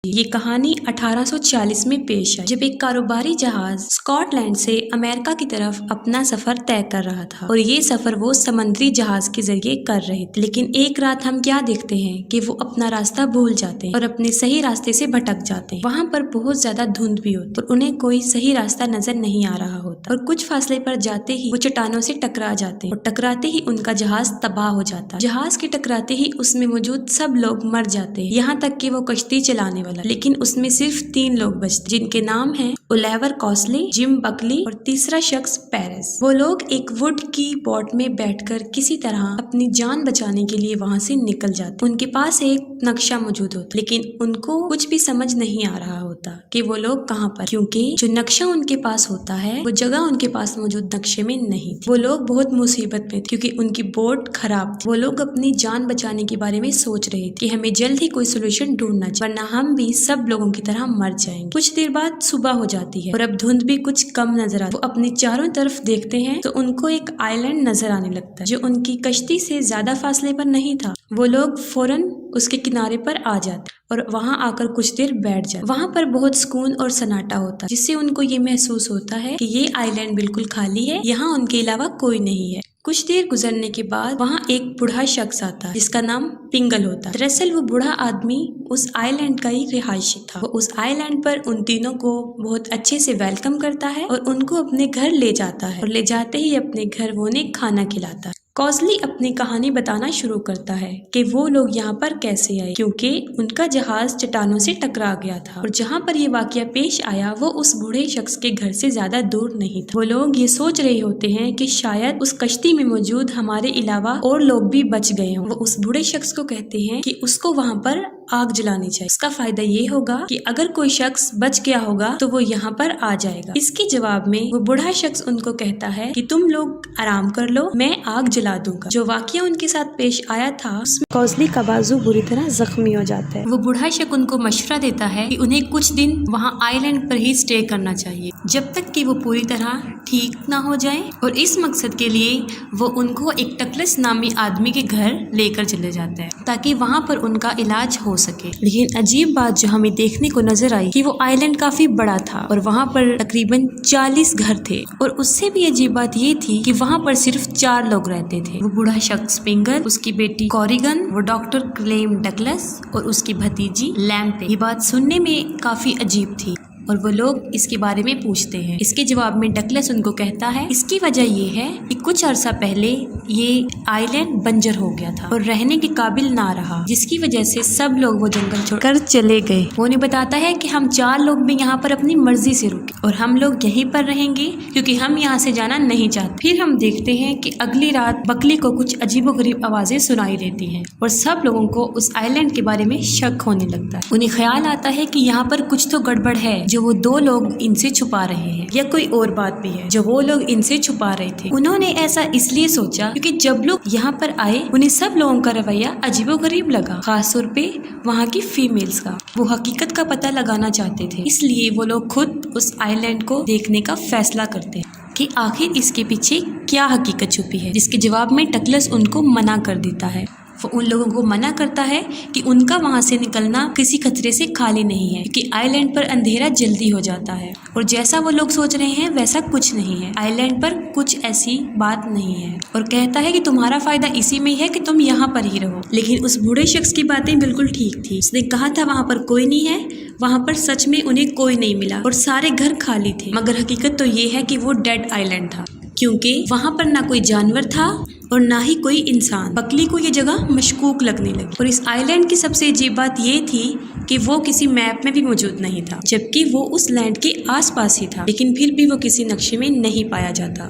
یہ کہانی 1840 میں پیش آئی جب ایک کاروباری جہاز اسکاٹ لینڈ سے امریکہ کی طرف اپنا سفر طے کر رہا تھا اور یہ سفر وہ سمندری جہاز کے ذریعے کر رہے تھے، لیکن ایک رات ہم کیا دیکھتے ہیں کہ وہ اپنا راستہ بھول جاتے ہیں اور اپنے صحیح راستے سے بھٹک جاتے ہیں۔ وہاں پر بہت زیادہ دھند بھی ہوتی اور انہیں کوئی صحیح راستہ نظر نہیں آ رہا ہوتا اور کچھ فاصلے پر جاتے ہی وہ چٹانوں سے ٹکرا جاتے ہیں اور ٹکراتے ہی ان کا جہاز تباہ ہو جاتا ہے۔ جہاز کے ٹکراتے ہی اس میں موجود سب لوگ مر جاتے ہیں، یہاں تک کہ وہ کشتی چلانے والا، لیکن اس میں صرف 3 لوگ بچتے جن کے نام ہیں اولیور کوسلی، جم بکلی اور تیسرا شخص پیرس۔ وہ لوگ ایک ووڈ کی بوٹ میں بیٹھ کر کسی طرح اپنی جان بچانے کے لیے وہاں سے نکل جاتے۔ ان کے پاس ایک نقشہ موجود ہوتا، لیکن ان کو کچھ بھی سمجھ نہیں آ رہا ہوتا کہ وہ لوگ کہاں پر، کیونکہ جو نقشہ ان کے پاس ہوتا ہے وہ جگہ ان کے پاس موجود نقشے میں نہیں تھی۔ وہ لوگ بہت مصیبت میں تھے کیونکہ ان کی بوٹ خراب تھی۔ وہ لوگ اپنی جان بچانے کے بارے میں سوچ رہے تھے کہ ہمیں جلد ہی کوئی سولوشن ڈھونڈنا چاہیے ورنہ ہم بھی سب لوگوں کی طرح مر جائیں گے۔ کچھ دیر بعد صبح ہو جاتی ہے اور اب دھند بھی کچھ کم نظر آتی ہے۔ وہ اپنی چاروں طرف دیکھتے ہیں تو ان کو ایک آئی لینڈ نظر آنے لگتا ہے جو ان کی کشتی سے زیادہ فاصلے پر نہیں تھا۔ وہ لوگ فوراً اس کے کنارے پر آ جاتے اور وہاں آ کر کچھ دیر بیٹھ جاتے۔ وہاں پر بہت سکون اور سناٹا ہوتا ہے جس سے ان کو یہ محسوس ہوتا ہے کہ یہ آئی لینڈ بالکل خالی ہے، یہاں ان کے علاوہ کوئی نہیں ہے۔ کچھ دیر گزرنے کے بعد وہاں ایک بوڑھا شخص آتا ہے جس کا نام پنگل ہوتا ہے۔ دراصل وہ بوڑھا آدمی اس آئی لینڈ کا ہی رہائشی تھا۔ وہ اس آئی لینڈ پر ان تینوں کو بہت اچھے سے ویلکم کرتا ہے اور ان کو اپنے گھر لے جاتا ہے اور لے جاتے ہی اپنے گھر وہ انہیں کھانا کھلاتا ہے۔ کوسلی اپنی کہانی بتانا شروع کرتا ہے کہ وہ لوگ یہاں پر کیسے آئے، کیونکہ ان کا جہاز چٹانوں سے ٹکرا گیا تھا اور جہاں پر یہ واقعہ پیش آیا وہ اس بوڑھے شخص کے گھر سے زیادہ دور نہیں تھا۔ وہ لوگ یہ سوچ رہے ہوتے ہیں کہ شاید اس کشتی میں موجود ہمارے علاوہ اور لوگ بھی بچ گئے ہوں۔ وہ اس بوڑھے شخص کو کہتے ہیں کہ اس کو وہاں پر آگ جلانی چاہیے، اس کا فائدہ یہ ہوگا کہ اگر کوئی شخص بچ گیا ہوگا تو وہ یہاں پر آ جائے گا۔ اس کے جواب میں وہ بوڑھا شخص ان کو کہتا ہے کہ تم لوگ آرام کر لو، میں آگ جلا دوں گا۔ جو واقعہ ان کے ساتھ پیش آیا تھا اس میں کوسلی کا بازو بری طرح زخمی ہو جاتا ہے۔ وہ بوڑھا شخص ان کو مشورہ دیتا ہے کہ انہیں کچھ دن وہاں آئی لینڈ پر ہی اسٹے کرنا چاہیے جب تک کہ وہ پوری طرح ٹھیک نہ ہو جائیں، اور اس مقصد کے لیے وہ ان کو ایک ٹکلس نامی آدمی کے گھر لے کر چلے جاتے ہیں تاکہ وہاں پر ان کا علاج ہو سکے۔ لیکن عجیب بات جو ہمیں دیکھنے کو نظر آئی کہ وہ آئی لینڈ کافی بڑا تھا اور وہاں پر تقریباً 40 گھر تھے، اور اس سے بھی عجیب بات یہ تھی کہ وہاں پر صرف 4 لوگ رہتے تھے۔ وہ بوڑھا شخص پنگل، اس کی بیٹی کوریگن، وہ ڈاکٹر کلیم ڈگلس اور اس کی بھتیجی لیمپے۔ یہ بات سننے میں کافی عجیب تھی اور وہ لوگ اس کے بارے میں پوچھتے ہیں۔ اس کے جواب میں ڈگلس ان کو کہتا ہے اس کی وجہ یہ ہے کہ کچھ عرصہ پہلے یہ آئی لینڈ بنجر ہو گیا تھا اور رہنے کے قابل نہ رہا، جس کی وجہ سے سب لوگ وہ جنگل چھوڑ کر چلے گئے۔ وہ انہیں بتاتا ہے کہ ہم 4 لوگ بھی یہاں پر اپنی مرضی سے رکے اور ہم لوگ یہیں پر رہیں گے کیونکہ ہم یہاں سے جانا نہیں چاہتے۔ پھر ہم دیکھتے ہیں کہ اگلی رات بکلی کو کچھ عجیب و غریب آوازیں سنائی دیتی ہیں اور سب لوگوں کو اس آئی لینڈ کے بارے میں شک ہونے لگتا ہے۔ انہیں خیال آتا ہے کہ یہاں پر کچھ تو گڑبڑ ہے جو وہ 2 لوگ ان سے چھپا رہے ہیں، یا کوئی اور بات بھی ہے جو وہ لوگ ان سے چھپا رہے تھے۔ انہوں نے ایسا اس لیے سوچا کیونکہ جب لوگ یہاں پر آئے انہیں سب لوگوں کا رویہ عجیب و غریب لگا، خاص طور پہ وہاں کی فیمیلز کا۔ وہ حقیقت کا پتہ لگانا چاہتے تھے، اس لیے وہ لوگ خود اس آئی لینڈ کو دیکھنے کا فیصلہ کرتے ہیں کہ آخر اس کے پیچھے کیا حقیقت چھپی ہے، جس کے جواب میں ٹکلس ان کو منع کر دیتا ہے۔ وہ ان لوگوں کو منع کرتا ہے کہ ان کا وہاں سے نکلنا کسی خطرے سے خالی نہیں ہے کیونکہ آئی لینڈ پر اندھیرا جلدی ہو جاتا ہے، اور جیسا وہ لوگ سوچ رہے ہیں ویسا کچھ نہیں ہے، آئی لینڈ پر کچھ ایسی بات نہیں ہے، اور کہتا ہے کہ تمہارا فائدہ اسی میں ہے کہ تم یہاں پر ہی رہو۔ لیکن اس بوڑھے شخص کی باتیں بالکل ٹھیک تھی، اس نے کہا تھا وہاں پر کوئی نہیں ہے، وہاں پر سچ میں انہیں کوئی نہیں ملا اور سارے گھر خالی تھے، مگر حقیقت تو یہ ہے کہ وہ ڈیڈ آئی لینڈ تھا کیونکہ وہاں پر نہ کوئی جانور تھا اور نہ ہی کوئی انسان۔ بکلی کو یہ جگہ مشکوک لگنے لگی، اور اس آئی لینڈ کی سب سے عجیب بات یہ تھی کہ وہ کسی میپ میں بھی موجود نہیں تھا، جبکہ وہ اس لینڈ کے آس پاس ہی تھا، لیکن پھر بھی وہ کسی نقشے میں نہیں پایا جاتا۔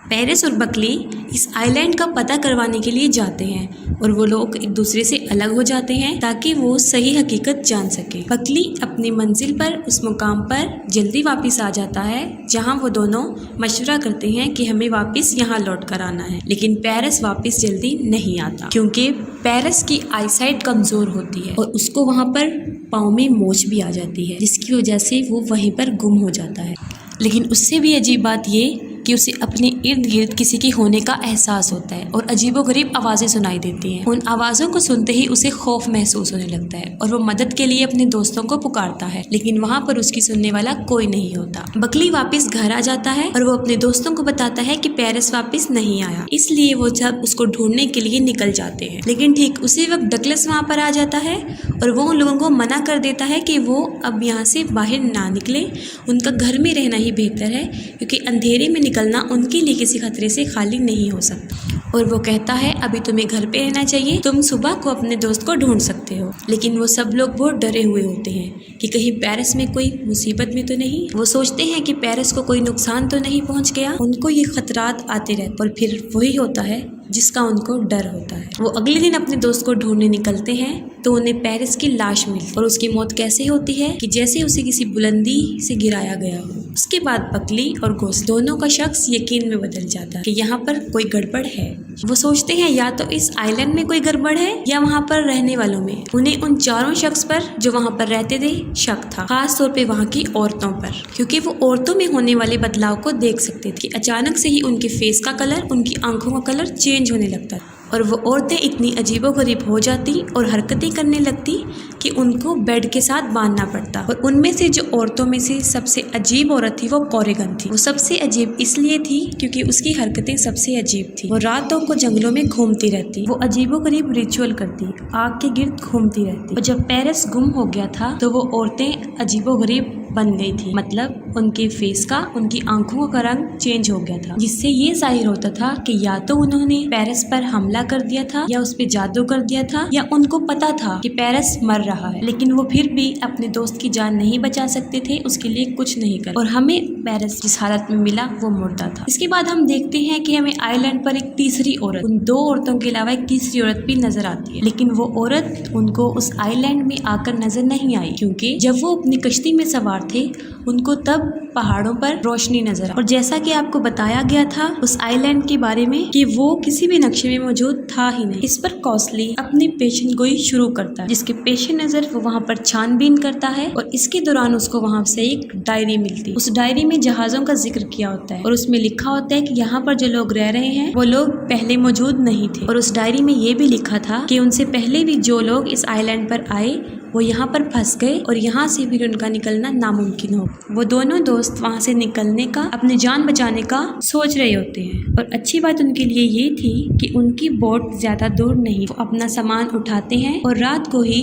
پیرس اور بکلی اس آئی لینڈ کا پتہ کروانے کے لیے جاتے ہیں اور وہ لوگ ایک دوسرے سے الگ ہو جاتے ہیں تاکہ وہ صحیح حقیقت جان سکے۔ بکلی اپنی منزل پر اس مقام پر جلدی واپس آ جاتا ہے جہاں وہ دونوں مشورہ کرتے ہیں کہ ہمیں واپس یہاں لوٹ کر آنا ہے، لیکن پیرس واپس جلدی نہیں آتا کیونکہ پیرس کی آئی سائٹ کمزور ہوتی ہے اور اس کو وہاں پر پاؤں میں موچ بھی آ جاتی ہے، جس کی وجہ سے وہ وہیں پر گم ہو جاتا ہے۔ لیکن اس سے بھی عجیب بات یہ کہ اسے اپنے ارد گرد کسی کے ہونے کا احساس ہوتا ہے اور عجیب و غریب آوازیں سنائی دیتی ہیں۔ ان آوازوں کو سنتے ہی اسے خوف محسوس ہونے لگتا ہے اور وہ مدد کے لیے اپنے دوستوں کو پکارتا ہے، لیکن وہاں پر اس کی سننے والا کوئی نہیں ہوتا۔ بکلی واپس گھر آ جاتا ہے اور وہ اپنے دوستوں کو بتاتا ہے کہ پیرس واپس نہیں آیا، اس لیے وہ سب اس کو ڈھونڈنے کے لیے نکل جاتے ہیں۔ لیکن ٹھیک اسی وقت ڈگلس وہاں پر آ جاتا ہے اور وہ ان لوگوں کو منع کر دیتا ہے کہ وہ اب یہاں سے باہر نہ نکلیں، ان کا گھر میں رہنا ہی بہتر ہے، کیونکہ اندھیرے میں نکلنا ان کے لیے کسی خطرے سے خالی نہیں ہو سکتا۔ اور وہ کہتا ہے ابھی تمہیں گھر پہ رہنا چاہیے، تم صبح کو اپنے دوست کو ڈھونڈ سکتے ہو۔ لیکن وہ سب لوگ بہت ڈرے ہوئے ہوتے ہیں کہ کہیں پیرس میں کوئی مصیبت میں تو نہیں۔ وہ سوچتے ہیں کہ پیرس کو کوئی نقصان تو نہیں پہنچ گیا۔ ان کو یہ خطرات آتے رہتے اور پھر وہی ہوتا ہے جس کا ان کو ڈر ہوتا ہے۔ وہ اگلے دن اپنے دوست کو ڈھونڈنے نکلتے ہیں تو انہیں پیرس کی لاش ملتی اور اس کی موت کیسے ہوتی ہے کہ جیسے اسے کسی بلندی سے گرایا گیا ہو۔ اس کے بعد بکلی اور گوسٹ دونوں کا شخص یقین میں بدل جاتا ہے کہ یہاں پر کوئی گڑبڑ ہے۔ وہ سوچتے ہیں یا تو اس آئی لینڈ میں کوئی گڑبڑ ہے یا وہاں پر رہنے والوں میں۔ انہیں ان چاروں شخص پر جو وہاں پر رہتے تھے شک تھا، خاص طور پہ وہاں کی عورتوں پر، کیونکہ وہ عورتوں میں ہونے والے بدلاؤ کو دیکھ سکتے تھے کہ اچانک سے ہی ان کے فیس کا کلر، ان کی آنکھوں کا کلر چینج ہونے لگتا ہے اور وہ عورتیں اتنی عجیب و غریب ہو جاتی اور حرکتیں کرنے لگتی کہ ان کو بیڈ کے ساتھ باندھنا پڑتا۔ اور ان میں سے جو عورتوں میں سے سب سے عجیب عورت تھی وہ کوریگن تھی۔ وہ سب سے عجیب اس لیے تھی کیونکہ اس کی حرکتیں سب سے عجیب تھی۔ وہ راتوں کو جنگلوں میں گھومتی رہتی، وہ عجیب و غریب ریچول کرتی، آگ کے گرد گھومتی رہتی۔ اور جب پیرس گم ہو گیا تھا تو وہ عورتیں عجیب و غریب بن گئی تھی، مطلب ان کے فیس کا، ان کی آنکھوں کا رنگ چینج ہو گیا تھا، جس سے یہ ظاہر ہوتا تھا کہ یا تو انہوں نے پیرس پر حملہ کر دیا تھا یا اس پہ جادو کر دیا تھا یا ان کو پتا تھا کہ پیرس مر رہا ہے، لیکن وہ پھر بھی اپنے دوست کی جان نہیں بچا سکتے تھے، اس کے لیے کچھ نہیں کر۔ اور ہمیں پیرس جس حالت میں ملا وہ مردہ تھا۔ اس کے بعد ہم دیکھتے ہیں کہ ہمیں آئی لینڈ پر ایک تیسری عورت، ان دو عورتوں کے علاوہ ایک تیسری عورت بھی نظر آتی ہے، لیکن وہ عورت ان کو اس آئی لینڈ میں آ کر نظر نہیں آئی، کیونکہ جب وہ اپنی کشتی میں سوار تھے ان کو تب پہاڑوں پر روشنی نظر آئی۔ اور جیسا کہ آپ کو بتایا گیا تھا اس آئی لینڈ کے بارے میں کہ وہ کسی بھی نقشے میں موجود تھا ہی نہیں، اس پر کوسلی اپنی پیشن گوئی شروع کرتا ہے، جس کے پیش نظر وہ وہاں پر چھان بین کرتا ہے اور اس کے دوران اس کو وہاں سے ایک ڈائری ملتی۔ اس ڈائری میں جہازوں کا ذکر کیا ہوتا ہے اور اس میں لکھا ہوتا ہے کہ یہاں پر جو لوگ رہ رہے ہیں وہ لوگ پہلے موجود نہیں تھے، اور اس ڈائری میں یہ بھی لکھا تھا کہ ان سے پہلے بھی جو لوگ اس آئی لینڈ پر آئے وہ یہاں پر پھنس گئے اور یہاں سے پھر ان کا نکلنا ناممکن ہو۔ وہ دونوں دوست وہاں سے نکلنے کا، اپنی جان بچانے کا سوچ رہے ہوتے ہیں، اور اچھی بات ان کے لیے یہ تھی کہ ان کی بوٹ زیادہ دور نہیں، وہ اپنا سامان اٹھاتے ہیں اور رات کو ہی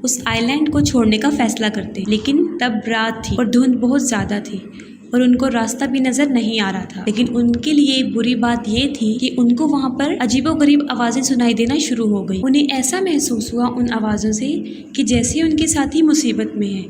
اس آئی لینڈ کو چھوڑنے کا فیصلہ کرتے، لیکن تب رات تھی اور دھند بہت زیادہ تھی اور ان کو راستہ بھی نظر نہیں آ رہا تھا۔ لیکن ان کے لیے بری بات یہ تھی کہ ان کو وہاں پر عجیب و غریب آوازیں سنائی دینا شروع ہو گئی۔ انہیں ایسا محسوس ہوا ان آوازوں سے کہ جیسے ان کے ساتھی مصیبت میں ہیں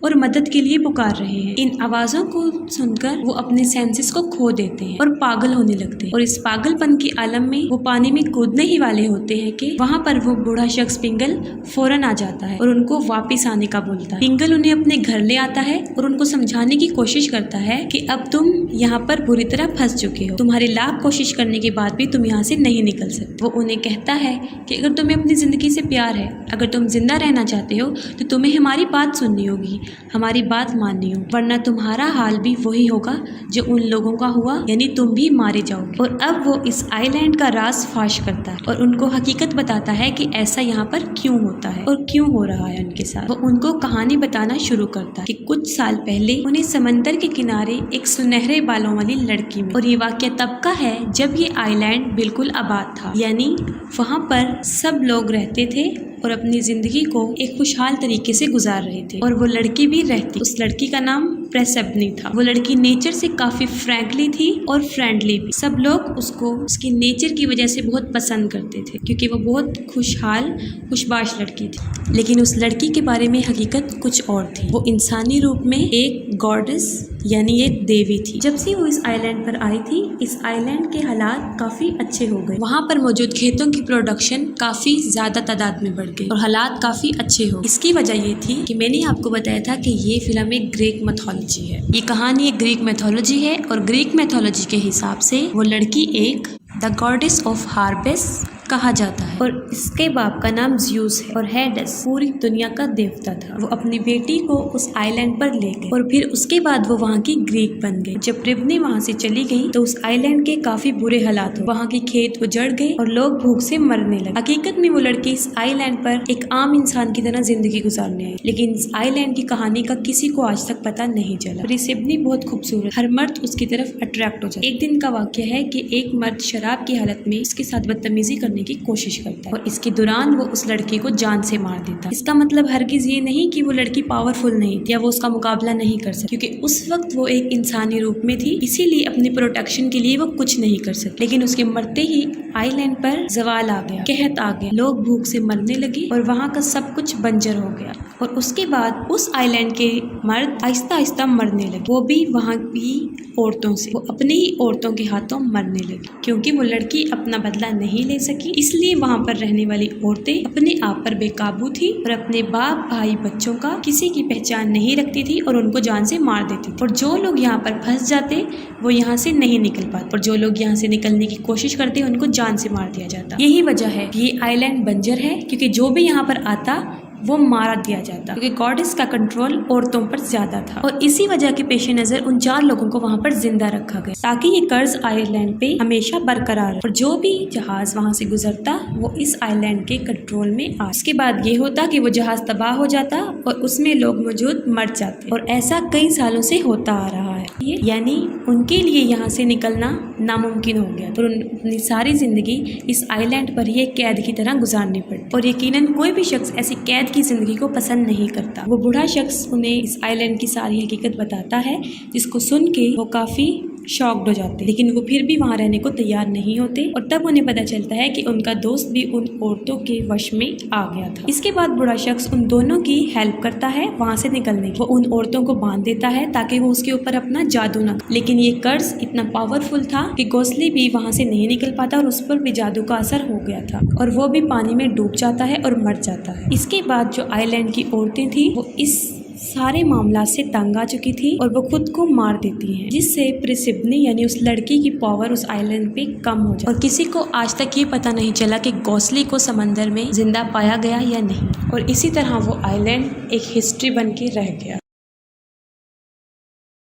اور مدد کے لیے پکار رہے ہیں۔ ان آوازوں کو سن کر وہ اپنے سینسز کو کھو دیتے ہیں اور پاگل ہونے لگتے ہیں، اور اس پاگل پن کے عالم میں وہ پانی میں کودنے ہی والے ہوتے ہیں کہ وہاں پر وہ بوڑھا شخص پنگل فوراً آ جاتا ہے اور ان کو واپس آنے کا بولتا ہے۔ پنگل انہیں اپنے گھر لے آتا ہے اور ان کو سمجھانے کی کوشش کرتا ہے کہ اب تم یہاں پر بری طرح پھنس چکے ہو، تمہارے لاکھ کوشش کرنے کے بعد بھی تم یہاں سے نہیں نکل سکتے۔ وہ انہیں کہتا ہے کہ اگر تمہیں اپنی زندگی سے پیار ہے، اگر تم زندہ رہنا چاہتے ہو تو تمہیں ہماری بات سننی ہوگی، ہماری بات ماننی ہو، ورنہ تمہارا حال بھی وہی ہوگا جو ان لوگوں کا ہوا، یعنی تم بھی مارے جاؤ گے۔ اور اب وہ اس آئی لینڈ کا راز فاش کرتا ہے اور ان کو حقیقت بتاتا ہے کہ ایسا یہاں پر کیوں ہوتا ہے اور کیوں ہو رہا ہے ان کے ساتھ۔ وہ ان کو کہانی بتانا شروع کرتا ہے کہ کچھ سال پہلے انہیں سمندر کے کنارے ایک سنہرے بالوں والی لڑکی ملی، اور یہ واقعہ تب کا ہے جب یہ آئی لینڈ بالکل آباد تھا، یعنی وہاں پر سب لوگ رہتے تھے اور اپنی زندگی کو ایک خوشحال طریقے سے گزار رہے تھے، اور وہ لڑکی بھی رہتی۔ اس لڑکی کا نام پریسیپنی تھا۔ وہ لڑکی نیچر سے کافی فرینکلی تھی اور فرینڈلی بھی۔ سب لوگ اس کو اس کے نیچر کی وجہ سے بہت پسند کرتے تھے کیونکہ وہ بہت خوشحال خوشباش لڑکی تھی، لیکن اس لڑکی کے بارے میں حقیقت کچھ اور تھی۔ وہ انسانی روپ میں ایک گاڈس یعنی ایک دیوی تھی۔ جب سے وہ اس آئی لینڈ پر آئی تھی اس آئی لینڈ کے حالات کافی اچھے ہو گئے، وہاں پر موجود کھیتوں کی پروڈکشن کافی زیادہ تعداد میں بڑھ گئی اور حالات کافی اچھے ہو۔ اس کی وجہ یہ تھی کہ میں نے آپ کو بتایا تھا کہ یہ فلم ایک گریک میتھولوجی ہے، یہ کہانی ایک گریک میتھولوجی ہے، اور گریک میتھولوجی کے حساب سے وہ لڑکی ایک دا گاڈس آف ہارپس کہا جاتا ہے اور اس کے باپ کا نام زیوس ہے اور ہیڈس پوری دنیا کا دیوتا تھا۔ وہ اپنی بیٹی کو اس آئی لینڈ پر لے گئے اور پھر اس کے بعد وہ وہاں کی گریک بن گئی۔ جب ربنی وہاں سے چلی گئی تو اس آئی لینڈ کے کافی برے حالات ہوئے، وہاں کے کھیت اجڑ گئے اور لوگ بھوک سے مرنے لگے۔ حقیقت میں وہ لڑکی اس آئی لینڈ پر ایک عام انسان کی طرح زندگی گزارنے آئی، لیکن اس آئی لینڈ کی کہانی کا کسی کو آج تک پتہ نہیں چلا۔ ربنی بہت خوبصورت، ہر مرد اس کی طرف اٹریکٹ ہو جاتا ہے۔ ایک دن کا واقعہ ہے کہ ایک مرد شراب کی حالت میں اس کے ساتھ بدتمیزی کرنے کی کوشش کرتا ہے اور اس کے دوران وہ اس لڑکی کو جان سے مار دیتا ہے۔ اس کا مطلب ہرگز یہ نہیں کہ وہ لڑکی پاورفل نہیں تھی یا وہ اس کا مقابلہ نہیں کر سکتی، کیونکہ اس وقت وہ ایک انسانی روپ میں تھی، اسی لیے اپنی پروٹیکشن کے لیے وہ کچھ نہیں کر سکتی۔ لیکن اس کے مرتے ہی آئی لینڈ پر زوال آ گیا، قحط آ گیا، لوگ بھوک سے مرنے لگے اور وہاں کا سب کچھ بنجر ہو گیا۔ اور اس کے بعد اس آئی لینڈ کے مرد آہستہ آہستہ مرنے لگے، وہ بھی وہاں کی عورتوں سے، وہ اپنی ہی عورتوں کے ہاتھوں مرنے لگی، کیونکہ وہ لڑکی اپنا بدلہ نہیں لے سکی، اس لیے وہاں پر رہنے والی عورتیں اپنے آپ پر بے قابو تھی اور اپنے باپ بھائی بچوں کا کسی کی پہچان نہیں رکھتی تھی اور ان کو جان سے مار دیتی تھی۔ اور جو لوگ یہاں پر پھنس جاتے وہ یہاں سے نہیں نکل پاتے اور جو لوگ یہاں سے نکلنے کی کوشش کرتے ان کو جان سے مار دیا جاتا۔ یہی وجہ ہے کہ یہ آئی لینڈ بنجر ہے، کیونکہ جو بھی یہاں پر آتا وہ مارا دیا جاتا، کیونکہ گاڈس کا کنٹرول عورتوں پر زیادہ تھا۔ اور اسی وجہ کے پیش نظر ان 4 لوگوں کو وہاں پر زندہ رکھا گیا تاکہ یہ قرض آئی لینڈ پہ ہمیشہ برقرار رہے اور جو بھی جہاز وہاں سے گزرتا وہ اس آئی لینڈ کے کنٹرول میں آ۔ اس کے بعد یہ ہوتا کہ وہ جہاز تباہ ہو جاتا اور اس میں لوگ موجود مر جاتے اور ایسا کئی سالوں سے ہوتا آ رہا ہے، یعنی ان کے لیے یہاں سے نکلنا ناممکن ہو گیا اور اپنی ساری زندگی اس آئی لینڈ پر ہی ایک قید کی طرح گزارنی پڑی۔ اور یقیناً کوئی بھی شخص ایسی قید کی زندگی کو پسند نہیں کرتا۔ وہ بوڑھا شخص انہیں اس آئی لینڈ کی ساری حقیقت بتاتا ہے، جس کو سن کے وہ کافی شاکڈ ہو جاتے، لیکن وہ پھر بھی وہاں رہنے کو تیار نہیں ہوتے اور تب انہیں پتہ چلتا ہے کہ ان کا دوست بھی ان عورتوں کے وش میں آ گیا تھا۔ اس کے بعد بوڑھا شخص ان دونوں کی ہیلپ کرتا ہے وہاں سے نکلنے کی، وہ ان عورتوں کو باندھ دیتا ہے تاکہ وہ اس کے اوپر اپنا جادو نہ کرے، لیکن یہ قرض اتنا پاورفل تھا کہ گوسلی بھی وہاں سے نہیں نکل پاتا اور اس پر بھی جادو کا اثر ہو گیا تھا اور وہ بھی پانی میں ڈوب جاتا ہے اور مر جاتا ہے۔ اس کے بعد جو آئی لینڈ کی عورتیں تھیں وہ اس سارے معاملات سے تنگ آ چکی تھی اور وہ خود کو مار دیتی ہیں، جس سے پرسیبنی یعنی اس لڑکی کی پاور اس آئی لینڈ پہ کم ہو جاتی اور کسی کو آج تک یہ پتہ نہیں چلا کہ گوسلی کو سمندر میں زندہ پایا گیا یا نہیں، اور اسی طرح وہ آئی لینڈ ایک ہسٹری بن کے رہ گیا۔